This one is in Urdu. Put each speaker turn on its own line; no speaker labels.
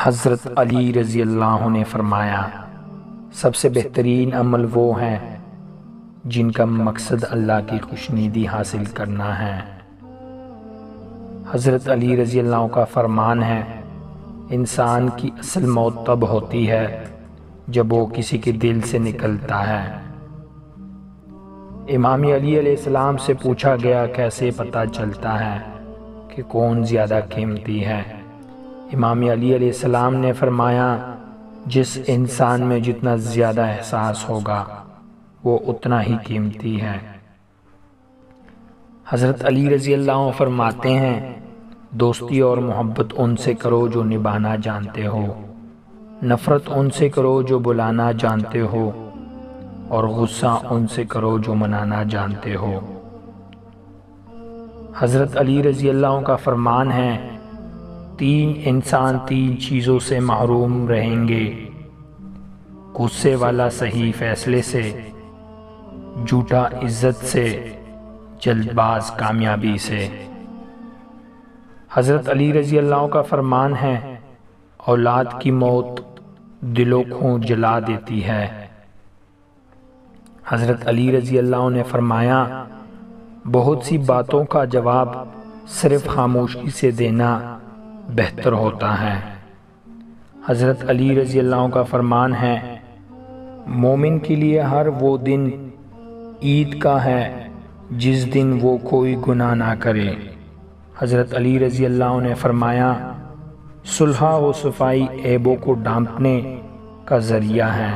حضرت علی رضی اللہ عنہ نے فرمایا، سب سے بہترین عمل وہ ہیں جن کا مقصد اللہ کی خوشنودی حاصل کرنا ہے۔ حضرت علی رضی اللہ عنہ کا فرمان ہے، انسان کی اصل موت تب ہوتی ہے جب وہ کسی کے دل سے نکلتا ہے۔ امام علی علیہ السلام سے پوچھا گیا، کیسے پتہ چلتا ہے کہ کون زیادہ قیمتی ہے؟ امام علی علیہ السلام نے فرمایا، جس انسان میں جتنا زیادہ احساس ہوگا وہ اتنا ہی قیمتی ہے۔ حضرت علی رضی اللہ عنہ فرماتے ہیں، دوستی اور محبت ان سے کرو جو نبھانا جانتے ہو، نفرت ان سے کرو جو بلانا جانتے ہو، اور غصہ ان سے کرو جو منانا جانتے ہو۔ حضرت علی رضی اللہ عنہ کا فرمان ہے، تین انسان تین چیزوں سے محروم رہیں گے: غصے والا صحیح فیصلے سے، جھوٹا عزت سے، جلد باز کامیابی سے۔ حضرت علی رضی اللہ عنہ کا فرمان ہے، اولاد کی موت دل و خون جلا دیتی ہے۔ حضرت علی رضی اللہ عنہ نے فرمایا، بہت سی باتوں کا جواب صرف خاموشی سے دینا بہتر ہوتا ہے۔ حضرت علی رضی اللہ عنہ کا فرمان ہے، مومن کے لیے ہر وہ دن عید کا ہے جس دن وہ کوئی گناہ نہ کرے۔ حضرت علی رضی اللہ عنہ نے فرمایا، صلح و صفائی عیبوں کو ڈھانپنے کا ذریعہ ہے۔